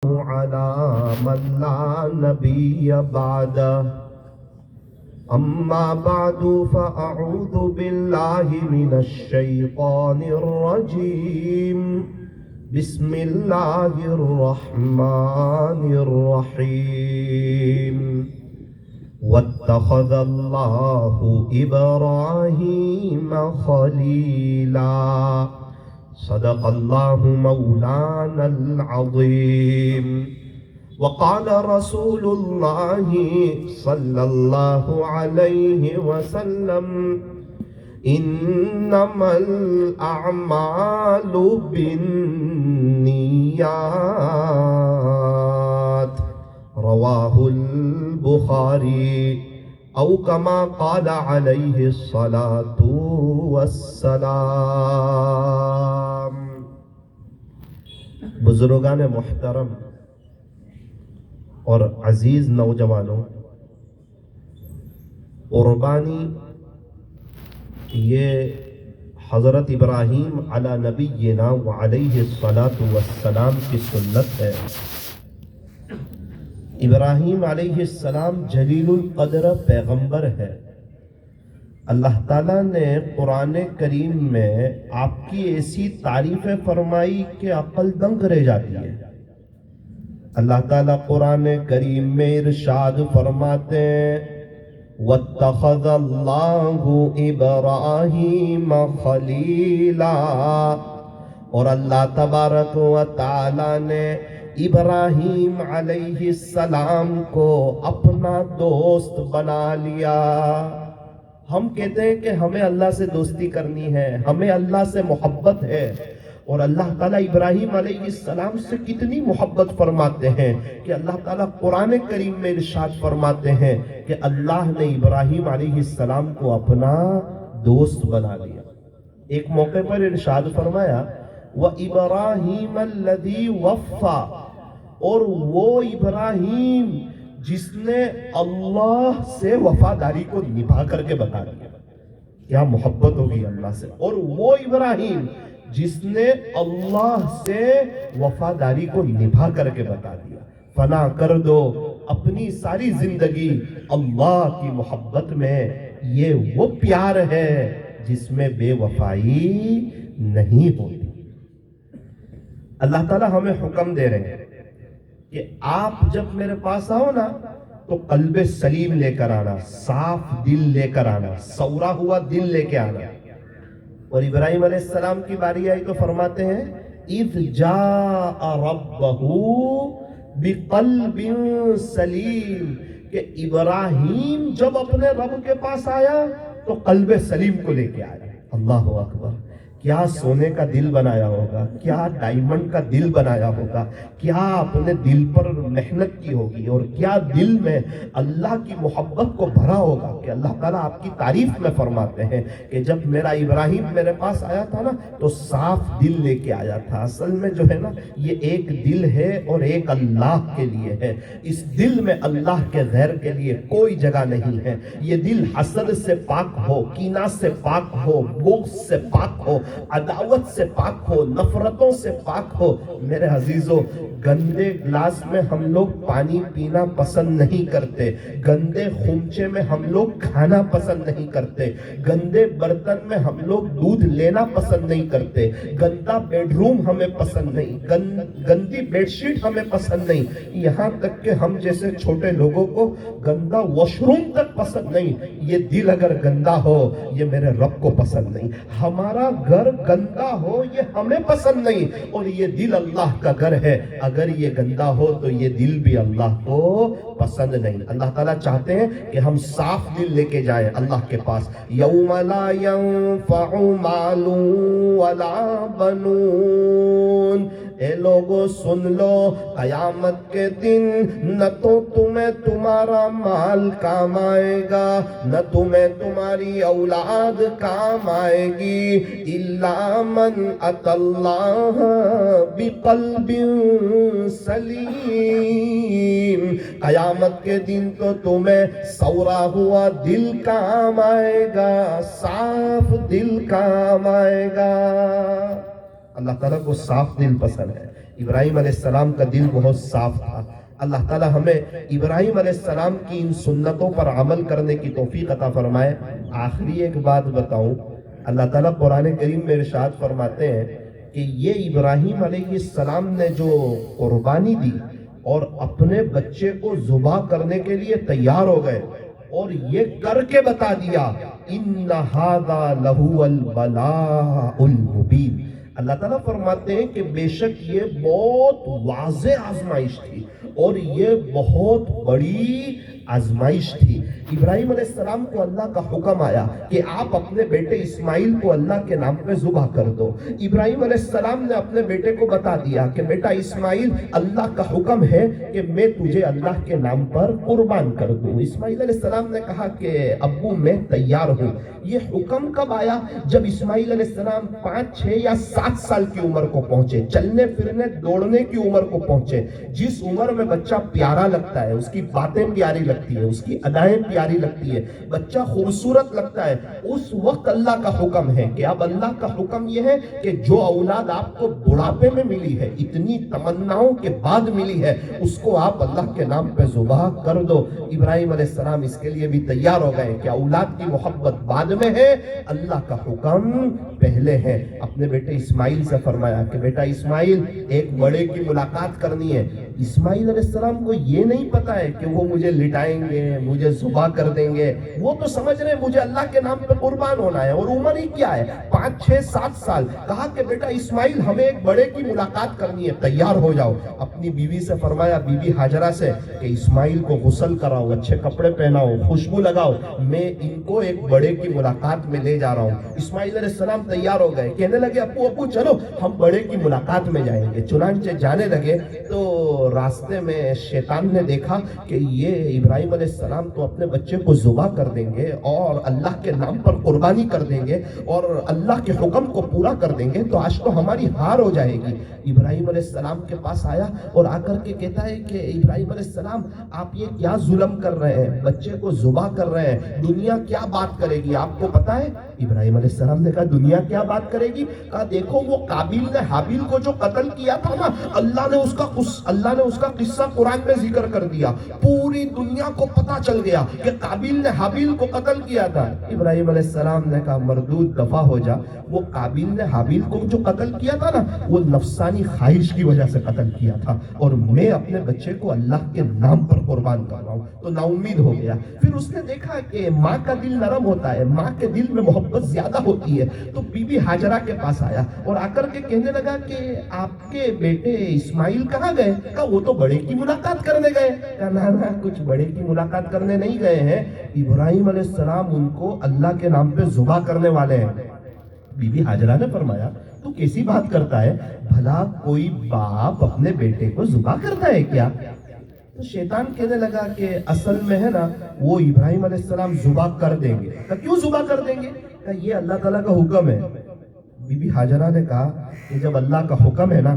على من لا نبي بعده أما بعد فأعوذ بالله من الشيطان الرجيم بسم الله الرحمن الرحيم واتخذ الله إبراهيم خليلا صدق الله مولانا العظيم وقال رسول الله صلى الله عليه وسلم إنما الأعمال بالنيات رواه البخاري او کما قال علیہ الصلاۃ والسلام۔ بزرگان محترم اور عزیز نوجوانوں، قربانی یہ حضرت ابراہیم علی نبینا وعلیہ الصلاۃ والسلام کی سنت ہے۔ ابراہیم علیہ السلام جلیل القدر پیغمبر ہے۔ اللہ تعالیٰ نے قرآن کریم میں آپ کی ایسی تعریفیں فرمائی کہ عقل دنگ رہ جاتی ہے۔ اللہ تعالیٰ قرآن کریم میں ارشاد فرماتے ہیں وَاتَّخَذَ اللَّهُ إِبْرَاهِيمَ خَلِيلًا، اور اللہ تبارک و تعالیٰ نے ابراہیم علیہ السلام کو اپنا دوست بنا لیا۔ ہم کہتے ہیں کہ ہمیں اللہ سے دوستی کرنی ہے، ہمیں اللہ سے محبت ہے، اور اللہ تعالیٰ ابراہیم علیہ السلام سے کتنی محبت فرماتے ہیں کہ اللہ تعالیٰ قرآن کریم میں ارشاد فرماتے ہیں کہ اللہ نے ابراہیم علیہ السلام کو اپنا دوست بنا لیا۔ ایک موقع پر ارشاد فرمایا وَإِبْرَاهِيمَ الَّذِي وَفَّى، اور وہ ابراہیم جس نے اللہ سے وفاداری کو نبھا کر کے بتا دیا۔ کیا محبت ہوگی اللہ سے، اور وہ ابراہیم جس نے اللہ سے وفاداری کو نبھا کر کے بتا دیا۔ فنا کر دو اپنی ساری زندگی اللہ کی محبت میں، یہ وہ پیار ہے جس میں بے وفائی نہیں ہوتی۔ اللہ تعالیٰ ہمیں حکم دے رہے ہیں کہ آپ جب میرے پاس آؤ نا تو قلب سلیم لے کر آنا، صاف دل لے کر آنا، سورا ہوا دل لے کے آنا۔ اور ابراہیم علیہ السلام کی باری آئی تو فرماتے ہیں اِذْ جَاءَ رَبَّهُ بِقَلْبٍ سَلِيمٍ، کہ ابراہیم جب اپنے رب کے پاس آیا تو قلب سلیم کو لے کے آیا۔ اللہ اکبر! کیا سونے کا دل بنایا ہوگا، کیا ڈائمنڈ کا دل بنایا ہوگا، کیا اپنے دل پر محنت کی ہوگی، اور کیا دل میں اللہ کی محبت کو بھرا ہوگا کہ اللہ تعالیٰ آپ کی تعریف میں فرماتے ہیں کہ جب میرا ابراہیم میرے پاس آیا تھا نا تو صاف دل لے کے آیا تھا۔ اصل میں جو ہے نا یہ ایک دل ہے اور ایک اللہ کے لیے ہے۔ اس دل میں اللہ کے غیر کے لیے کوئی جگہ نہیں ہے۔ یہ دل حسد سے پاک ہو، کینہ سے پاک ہو، بغض سے پاک ہو، عداوت سے پاک ہو، نفرتوں سے پاک ہو۔ میرے عزیزو، گندے گلاس میں ہم لوگ پانی پینا پسند نہیں کرتے، گندے خونچے میں ہم لوگ کھانا پسند نہیں کرتے، گندے برتن میں ہم لوگ دودھ لینا پسند نہیں کرتے، گندا بیڈ روم ہمیں پسند نہیں، گندی بیڈ شیٹ ہمیں پسند نہیں، یہاں تک کہ ہم جیسے چھوٹے لوگوں کو گندا واش روم تک پسند نہیں۔ یہ دل اگر گندا ہو یہ میرے رب کو پسند نہیں۔ ہمارا گھر گندا ہو یہ ہمیں پسند نہیں، اور یہ دل اللہ کا گھر ہے، اگر یہ گندا ہو تو یہ دل بھی اللہ کو پسند نہیں۔ اللہ تعالیٰ چاہتے ہیں کہ ہم صاف دل لے کے جائیں اللہ کے پاس۔ یوم لا ينفع مال ولا بنون، اے لوگو سن لو، قیامت کے دن نہ تو تمہیں تمہارا مال کام آئے گا، نہ تمہیں تمہاری اولاد کام آئے گی، الا من اتی اللہ بقلب سلیم۔ قیامت کے دن تو تمہیں سورا ہوا دل کام آئے گا، صاف دل کام آئے گا۔ اللہ تعالیٰ کو صاف دل پسند ہے۔ ابراہیم علیہ السلام کا دل بہت صاف تھا. اللہ تعالی ہمیں ابراہیم علیہ السلام کی ان سنتوں پر عمل کرنے کی توفیق عطا فرمائے. آخری ایک بات بتاؤں, اللہ تعالیٰ قرآن کریم میں ارشاد فرماتے ہیں کہ یہ ابراہیم علیہ السلام نے جو قربانی دی اور اپنے بچے کو ذبح کرنے کے لیے تیار ہو گئے اور یہ کر کے بتا دیا, اِنَّ هَذَا لَهُوَ الْبَلَاءُ الْمُبِينُ. اللہ تعالیٰ فرماتے ہیں کہ بے شک یہ بہت واضح آزمائش تھی اور یہ بہت بڑی آزمائش تھی. ابراہیم علیہ السلام کو اللہ کا حکم آیا کہ آپ اپنے بیٹے اسماعیل کو اللہ کے نام پہ ذبح کر دو. ابراہیم علیہ السلام نے اپنے بیٹے کو بتا دیا کہ بیٹا اسماعیل, اللہ کا حکم ہے کہ میں تجھے اللہ کے نام پر قربان کر دوں. اسماعیل علیہ السلام نے کہا کہ ابو میں تیار ہوں. یہ حکم کب آیا؟ جب اسماعیل علیہ السلام 5, 6 یا 7 سال کی عمر کو پہنچے, چلنے پھرنے دوڑنے کی عمر کو پہنچے. جس عمر میں بچہ پیارا لگتا ہے, اس کی باتیں پیاری لگتی ہے, اس کی ادائیں پیاری لگتی ہے, بچہ خوبصورت لگتا ہے, اس وقت اللہ کا حکم ہے کہ اب اللہ کا حکم یہ ہے کہ جو اولاد آپ کو بڑھاپے میں ملی ہے, اتنی تمناؤں کے بعد ملی ہے, اس کو آپ اللہ کے نام پہ ذبح کر دو. ابراہیم علیہ السلام اس کے لیے بھی تیار ہو گئے کہ اولاد کی محبت بعد میں ہے, اللہ کا حکم پہلے ہے. اپنے بیٹے اسماعیل سے فرمایا کہ بیٹا اسماعیل, ایک بڑے کی ملاقات کرنی ہے. اسماعیل علیہ السلام کو یہ نہیں پتا ہے کہ وہ مجھے لٹائیں گے, مجھے ذبح کر دیں گے. وہ تو سمجھ رہے مجھے اللہ کے نام پہ قربان ہونا ہے, اور عمر ہی کیا ہے, 5, 6, 7 سال. کہا کہ بیٹا اسماعیل, ہمیں ایک بڑے کی ملاقات کرنی ہے, تیار ہو جاؤ. اپنی بیوی سے فرمایا, بی بی ہاجرہ سے, کہ اسماعیل کو غسل کراؤ, اچھے کپڑے پہناؤ, خوشبو لگاؤ, میں ان کو ایک بڑے کی ملاقات میں لے جا رہا ہوں. اسماعیل علیہ السلام تیار ہو گئے, کہنے لگے ابو چلو ہم بڑے کی ملاقات میں جائیں گے. چنانچہ جانے لگے تو راستے میں شیطان نے دیکھا کہ یہ ابراہیم علیہ السلام تو اپنے بچے کو ذبح کر دیں گے اور اللہ کے نام پر قربانی کر دیں گے اور اللہ کے حکم کو پورا کر دیں گے, تو آج تو ہماری ہار ہو جائے گی. ابراہیم علیہ السلام کے پاس آیا اور آ کر کے کہتا ہے کہ ابراہیم علیہ السلام, آپ یہ کیا ظلم کر رہے ہیں, بچے کو ذبح کر رہے ہیں, دنیا کیا بات کرے گی, آپ کو پتا ہے؟ ابراہیم علیہ السلام نے کہا دنیا کیا بات کرے گی؟ کہا دیکھو وہ قابیل نے حابیل کو جو قتل کیا تھا نا, اللہ نے اس کا قصہ قرآن میں ذکر کر دیا, پوری دنیا کو پتا چل گیا کہ قابیل نے حابیل کو قتل کیا تھا. ابراہیم علیہ السلام نے کہا مردود دفع ہو جا, وہ قابیل نے حابیل کو جو قتل کیا تھا نا, وہ نفسانی خواہش کی وجہ سے قتل کیا تھا, اور میں اپنے بچے کو اللہ کے نام پر قربان کر رہا ہوں. تو نا امید ہو گیا. پھر اس نے دیکھا کہ ماں کا دل نرم ہوتا ہے, ماں کے دل میں محبت زیادہ ہوتی ہے, تو بی بی ہاجرہ کے پاس آیا اور آ کر کے کہنے لگا کہ آپ کے بیٹے اسماعیل کہاں گئے؟ کہا وہ تو بڑے کی ملاقات کرنے گئے. کہا نا کچھ بڑے کی ملاقات کرنے نہیں گئے ہیں, ابراہیم علیہ السلام ان کو اللہ کے نام پہ ذبح کرنے والے ہیں. بی بی ہاجرہ نے فرمایا تو کیسی بات کرتا ہے, بھلا کوئی باپ اپنے بیٹے کو ذبح کرتا ہے کیا؟ تو شیطان کہنے لگا کہ اصل میں ہے نا, وہ ابراہیم علیہ السلام ذبح کر دیں گے. کہا کیوں ذبح کر دیں گے؟ کہا یہ اللہ تعالیٰ کا حکم ہے. بی بی ہاجرہ نے کہا کہ جب اللہ کا حکم ہے نا,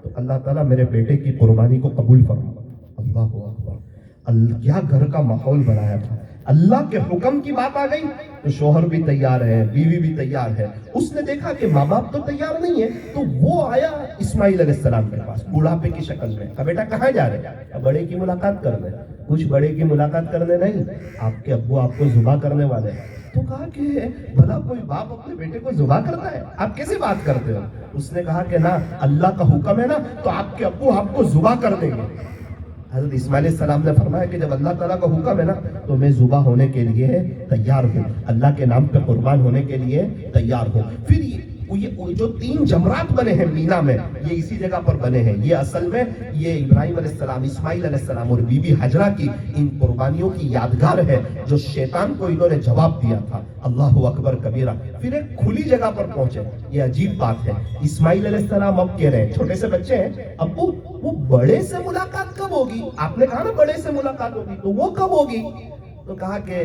تو اللہ تعالیٰ میرے بیٹے کی قربانی کو قبول فرما. اللہ اکبر, کیا گھر کا ماحول بنایا تھا. اللہ کے حکم کی بات آ گئی تو شوہر بھی تیار ہے, بیوی بھی تیار ہے. اس نے دیکھا کہ ماں باپ تو تیار نہیں ہے, تو وہ آیا اسماعیل علیہ السلام کے پاس بڑھاپے کی شکل میں. کہا بیٹا کہاں جا رہے؟ بڑے کی ملاقات کرنے. کچھ بڑے کی ملاقات کرنے نہیں, آپ کے ابو آپ کو ذبح کرنے والے ہیں. تو کہا کہ بھلا کوئی باپ اپنے بیٹے کو ذبح کرتا ہے؟ آپ کیسے بات کرتے ہو؟ اس نے کہا کہ نا, اللہ کا حکم ہے نا, تو آپ کے ابو آپ کو ذبح کر دیں گے. حضرت اسماعیل علیہ السلام نے فرمایا کہ جب اللہ تعالیٰ کا حکم ہے نا, تو میں ذبح ہونے کے لیے تیار ہوں, اللہ کے نام پہ قربان ہونے کے لیے تیار ہوں. پھر یہ جو 3 جمرات بنے ہیں مینا میں, یہ اسی جگہ پر بنے ہیں. یہ اصل میں یہ ابراہیم علیہ السلام, اسماعیل علیہ السلام اور بی بی ہاجرہ کی ان قربانیوں کی یادگار ہے جو شیطان کو انہوں نے جواب دیا تھا. اللہ اکبر کبیرہ. پھر ایک کھلی جگہ پر پہنچے. یہ عجیب بات ہے, اسماعیل علیہ السلام اب کہہ رہے ہیں, چھوٹے سے بچے ہیں, ابو وہ بڑے سے ملاقات کب ہوگی؟ آپ نے کہا نا بڑے سے ملاقات ہوگی, تو وہ کب ہوگی؟ تو کہا کہ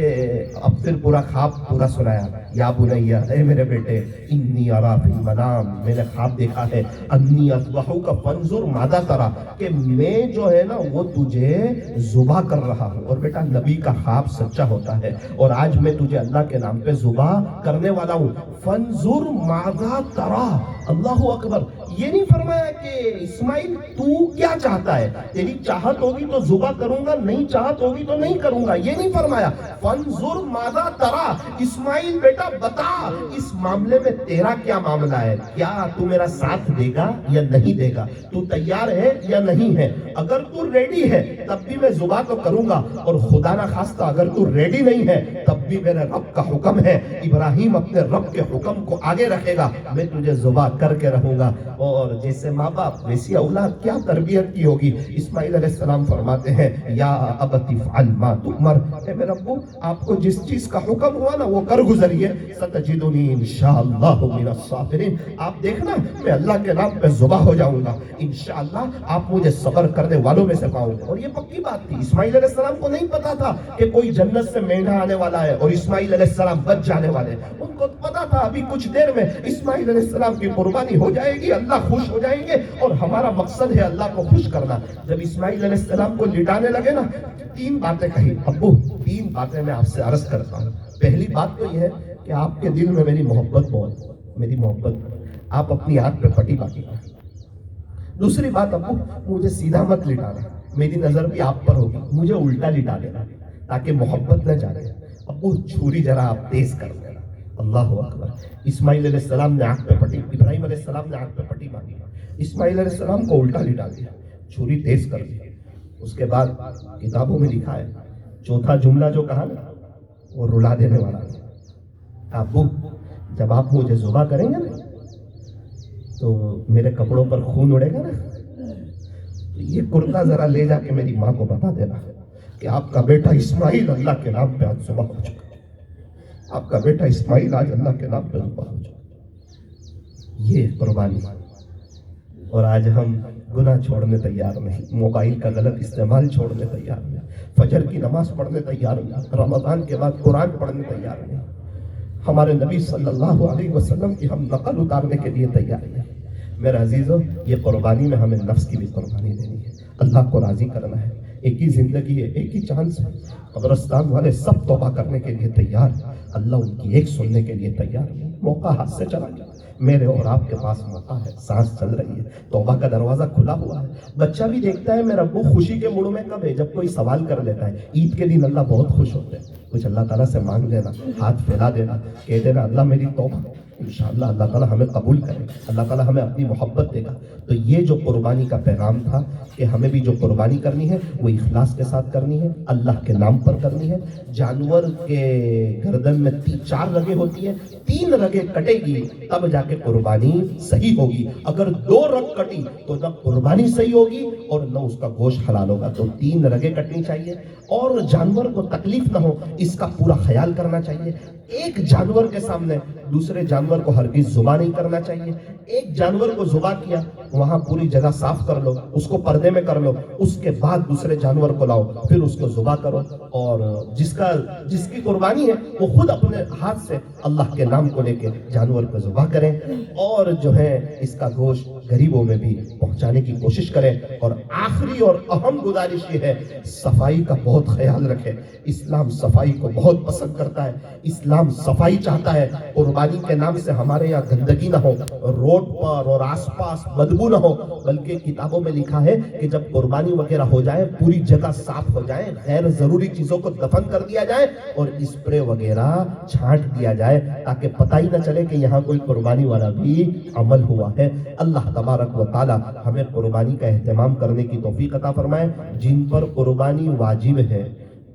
اب پھر پورا خواب پورا سنایا. یا بنیا, اے میرے بیٹے, انی ارا فی المنام, میں نے خواب دیکھا ہے, انی اذبحک فانظر ماذا تری, کہ میں جو ہے نا وہ تجھے ذبح کر رہا ہوں. اور بیٹا نبی کا خواب سچا ہوتا ہے, اور آج میں تجھے اللہ کے نام پہ ذبح کرنے والا ہوں. فانظر ماذا تری, اللہ اکبر. یہ نہیں فرمایا کہ اسماعیل تو کیا چاہتا ہے، تیری چاہت ہوگی تو ذبح کروں گا، نہیں چاہت ہوگی تو نہیں کروں گا، یہ نہیں فرمایا۔ فانظر ماذا ترا، اسماعیل بیٹا بتا اس معاملے میں تیرا کیا معاملہ ہے، کیا تو میرا ساتھ دے گا یا نہیں دے گا، تو تیار ہے یا نہیں ہے؟ اگر تو ریڈی ہے تب بھی میں ذبح تو کروں گا، اور خدا نہ خواستہ اگر تو ریڈی نہیں ہے تب بھی میرے رب کا حکم ہے، ابراہیم اپنے رب کے حکم کو آگے رکھے گا، میں تجھے ذبح کر کے رہوں گا۔ اور جیسے ماں باپ ویسی اولاد کیا تربیت کی ہوگی۔ اسماعیل علیہ السلام فرماتے ہیں یا ابت افعل ما تؤمر، اے میرے ابو آپ کو جس چیز کا حکم ہوا نا وہ کر گزریے، ستجدنی انشاءاللہ من الصابرین، آپ دیکھنا میں اللہ کے نام پہ ذبح ہو جاؤں گا، انشاءاللہ آپ مجھے صبر کرنے والوں میں سے پاؤں گا۔ اور یہ پکی بات تھی، اسماعیل علیہ السلام کو نہیں پتا تھا کہ کوئی جنت سے مینڈھا آنے والا ہے اور اسماعیل علیہ السلام بچ جانے والے ہیں، ان کو پتا تھا ابھی کچھ دیر میں اسماعیل علیہ السلام کی قربانی ہو جائے گی، اللہ خوش ہو جائیں گے، اور ہمارا مقصد ہے اللہ کو خوش کرنا۔ جب اسماعیل علیہ السلام کو لٹانے لگے نا، تین باتیں کہی، ابو تین باتیں میں آپ سے عرض کرتا ہوں۔ پہلی بات تو یہ ہے کہ آپ کے دل میں میری محبت بہت، میری محبت، آپ اپنی آنکھ پہ پٹی باقی۔ دوسری بات ابو مجھے سیدھا مت لٹانا، میری نظر بھی آپ پر ہوگی، مجھے الٹا لٹا دینا تاکہ محبت نہ جانے۔ ابو چھری ذرا آپ تیز کر دینا۔ اللہ اکبر۔ اسماعیل علیہ السلام نے آنکھ پہ پٹی، ابراہیم علیہ السلام نے آنکھ پہ پٹی ماری، اسماعیل علیہ السلام کو الٹا لٹا دیا، چھری تیز کر دی۔ اس کے بعد کتابوں میں لکھا ہے چوتھا جملہ جو کہا نا وہ رلا دینے والا ہے۔ ابو جب آپ مجھے ذبح کریں گے نا تو میرے کپڑوں پر خون اڑے گا نا، تو یہ کرتا ذرا لے جا کے میری ماں کو بتا دینا کہ آپ کا بیٹا اسماعیل اللہ کے نام پہ آج ذبح ہو چکا، آپ کا بیٹا اسماعیل آج اللہ کے نام پہ ذبح ہو چکا۔ یہ قربانی۔ اور آج ہم گناہ چھوڑنے تیار نہیں، موبائل کا غلط استعمال چھوڑنے تیار نہیں، فجر کی نماز پڑھنے تیار نہیں، رمضان کے بعد قرآن پڑھنے تیار نہیں، ہمارے نبی صلی اللہ علیہ وسلم کی ہم نقل اتارنے کے لیے تیار نہیں۔ میرے عزیزوں، یہ قربانی میں ہمیں نفس کی بھی قربانی دینی ہے، اللہ کو راضی کرنا ہے۔ ایک ہی زندگی ہے، ایک ہی چانس ہے، قبرستان والے سب توبہ کرنے کے لیے تیار، اللہ ان کی ایک سننے کے لیے تیار ہے۔ موقع ہاتھ سے چلا گیا، میرے اور آپ کے پاس موقع ہے، سانس چل رہی ہے، توبہ کا دروازہ کھلا ہوا ہے۔ بچہ بھی دیکھتا ہے میرا ابو خوشی کے موڈ میں کب ہے، جب کوئی سوال کر لیتا ہے۔ عید کے دن اللہ بہت خوش ہوتے ہیں، کچھ اللہ تعالیٰ سے مانگ لینا، ہاتھ پھیلا دینا، کہہ دینا اللہ میری توبہ، انشاءاللہ اللہ تعالیٰ ہمیں قبول کرے گا، اللہ تعالیٰ ہمیں اپنی محبت دے گا۔ تو یہ جو قربانی کا پیغام تھا کہ ہمیں بھی جو قربانی کرنی ہے وہ اخلاص کے ساتھ کرنی ہے، اللہ کے نام پر کرنی ہے۔ جانور کے گردن میں 4 رگیں ہوتی ہیں، 3 رگیں کٹے گی تب جا کے قربانی صحیح ہوگی، اگر 2 رگ کٹی تو نہ قربانی صحیح ہوگی اور نہ اس کا گوشت حلال ہوگا۔ تو 3 رگیں کٹنی چاہیے، اور جانور کو تکلیف نہ ہو اس کا پورا خیال کرنا چاہیے۔ ایک جانور کے سامنے دوسرے جانور کو ہرگز ذبح نہیں کرنا چاہیے۔ ایک جانور کو ذبح کیا، وہاں پوری جگہ صاف کر لو، اس کو پردے میں کر لو، اس کے بعد دوسرے جانور کو لاؤ، پھر اس کو ذبح کرو، اور جس کی قربانی ہے وہ خود اپنے ہاتھ سے اللہ کے نام کو لے کے جانور کو ذبح کریں، اور جو ہے اس کا گوشت غریبوں میں بھی پہنچانے کی کوشش کریں۔ اور آخری اور اہم گزارش یہ ہے، صفائی کا بہت خیال رکھیں۔ اسلام صفائی کو بہت پسند کرتا ہے، اسلام صفائی چاہتا ہے۔ قربانی کے نام سے ہمارے یہاں گندگی نہ ہو، روڈ پر اور آس پاس بدبو نہ ہو، بلکہ کتابوں میں لکھا ہے کہ جب قربانی وغیرہ ہو جائے پوری جگہ صاف ہو جائے، غیر ضروری چیزوں کو دفن کر دیا جائے اور اسپرے وغیرہ چھانٹ دیا جائے، تاکہ پتہ ہی نہ چلے کہ یہاں کوئی قربانی والا بھی عمل ہوا ہے۔ اللہ تبارک و تعالی ہمیں قربانی کا اہتمام کرنے کی توفیق عطا فرمائے۔ جن پر قربانی واجب ہے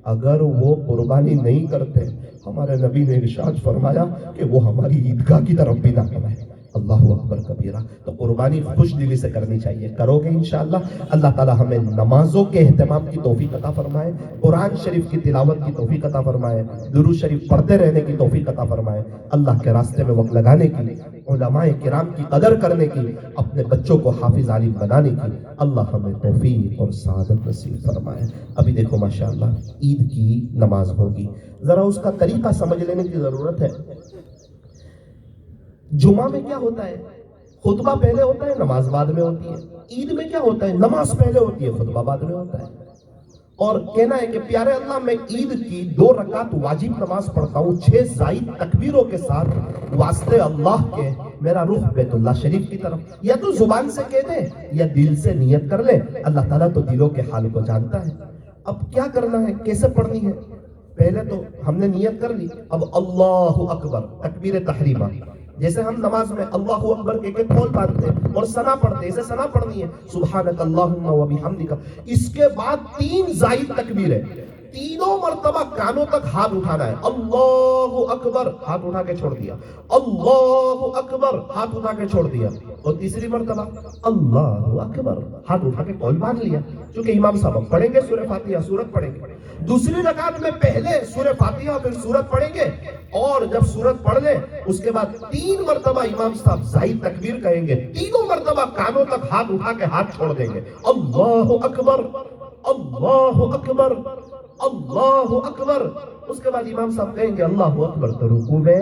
اگر وہ قربانی نہیں کرتے، ہمارے نبی نے ارشاد فرمایا کہ وہ ہماری عیدگاہ کی طرف بھی نہ کریں۔ اللہ اکبر کبیرہ۔ تو قربانی خوش دلی سے کرنی چاہیے، کرو گے انشاءاللہ اللہ تعالی ہمیں نمازوں کے اہتمام کی توفیق عطا فرمائے، قرآن شریف کی تلاوت کی توفیق عطا فرمائے، درود شریف پڑھتے رہنے کی توفیق عطا فرمائے، اللہ کے راستے میں وقت لگانے کی، علماء کرام کی قدر کرنے کی، اپنے بچوں کو حافظ عالم بنانے کی اللہ ہمیں توفیق اور سعادت نصیب فرمائے۔ ابھی دیکھو ماشاءاللہ عید کی نماز ہوگی، ذرا اس کا طریقہ سمجھ لینے کی ضرورت ہے۔ جمعہ میں کیا ہوتا ہے؟ خطبہ پہلے ہوتا ہے، نماز بعد میں ہوتی ہے۔ عید میں کیا ہوتا ہے؟ نماز پہلے ہوتی ہے، خطبہ بعد میں ہوتا ہے۔ اور کہنا ہے کہ پیارے اللہ میں عید کی 2 رکعت واجب نماز پڑھتا ہوں 6 زائد تکبیروں کے ساتھ واسطے اللہ کے، میرا رخ بیت اللہ شریف کی طرف. یا تو زبان سے کہہ دے یا دل سے نیت کر لے، اللہ تعالیٰ تو دلوں کے حال کو جانتا ہے. اب کیا کرنا ہے، کیسے پڑھنی ہے؟ پہلے تو ہم نے نیت کر لی، اب اللہ اکبر تکبیر تحریمہ، جیسے ہم نماز میں اللہ اکبر کے کھول باندھتے ہیں اور ثنا پڑھتے ہیں، اسے ثنا پڑھنی ہے سبحانک اللہم و بحمدک. اس کے بعد 3 زائد تکبیریں، تینوں مرتبہ کانوں تک ہاتھ اٹھانا ہے. اللہ اکبر، ہاتھ اٹھا کے چھوڑ دیا، اللہ اکبر، ہاتھ اٹھا کے چھوڑ دیا، اور تیسری مرتبہ اللہ اکبر، ہاتھ اٹھا کے قول باندھ لیا. چونکہ امام صاحب پڑھیں گے سورہ فاتحہ، سورت پڑھیں گے. دوسری رکعت میں پہلے سورہ فاتحہ پھر سورت پڑھیں گے، اور جب سورت پڑھ لیں اس کے بعد 3 مرتبہ امام صاحب زائد تکبیر کہیں گے، تینوں مرتبہ کانوں تک ہاتھ اٹھا کے ہاتھ چھوڑ دیں گے. اللہ اکبر، اللہ اکبر، اللہ اکبر. اس کے بعد امام صاحب کہیں گے اللہ اکبر، تو رکوع میں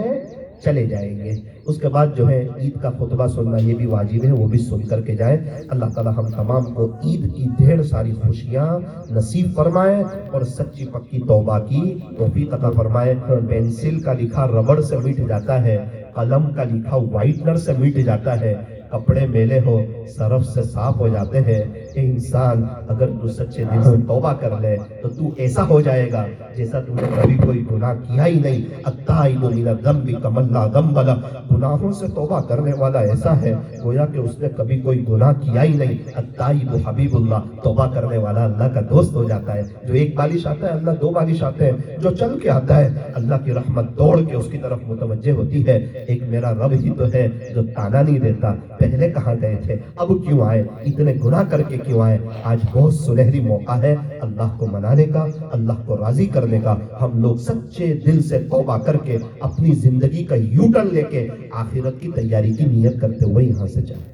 چلے جائیں گے. اس کے بعد جو ہے عید کا خطبہ سننا یہ بھی واجب ہے، وہ بھی سن کر کے جائیں. اللہ تعالی ہم تمام کو عید کی ڈھیر ساری خوشیاں نصیب فرمائے اور سچی پکی توبہ کی توفیق عطا فرمائے. پینسل کا لکھا ربڑ سے مٹ جاتا ہے، قلم کا لکھا وائٹنر سے مٹ جاتا ہے، کپڑے میلے ہو صرف سے صاف ہو جاتے ہیں. اے انسان، اگر تو سچے دل سے توبہ کر لے تو تو ایسا ہو جائے گا جیسا تم نے کبھی کوئی گناہ کیا ہی نہیں. التائب من الذنب کمن لا ذنب لہ، گناہوں سے توبہ کرنے والا ایسا ہے گویا کہ اس نے کبھی کوئی گناہ کیا ہی نہیں. التائب حبیب اللہ، توبہ کرنے والا اللہ کا دوست ہو جاتا ہے. جو ایک بالش آتا ہے اللہ 2 بالش آتے ہیں، جو چل کے آتا ہے اللہ کی رحمت دوڑ کے اس کی طرف متوجہ ہوتی ہے. ایک میرا رب ہی تو ہے جو تانا نہیں دیتا، پہلے کہاں گئے تھے، اب کیوں آئے، اتنے گناہ کر کے کیوں آئے. آج بہت سنہری موقع ہے اللہ کو منانے کا، اللہ کو راضی کرنے کا. ہم لوگ سچے دل سے توبہ کر کے اپنی زندگی کا یو ٹرن لے کے آخرت کی تیاری کی نیت کرتے ہوئے یہاں سے چلیں.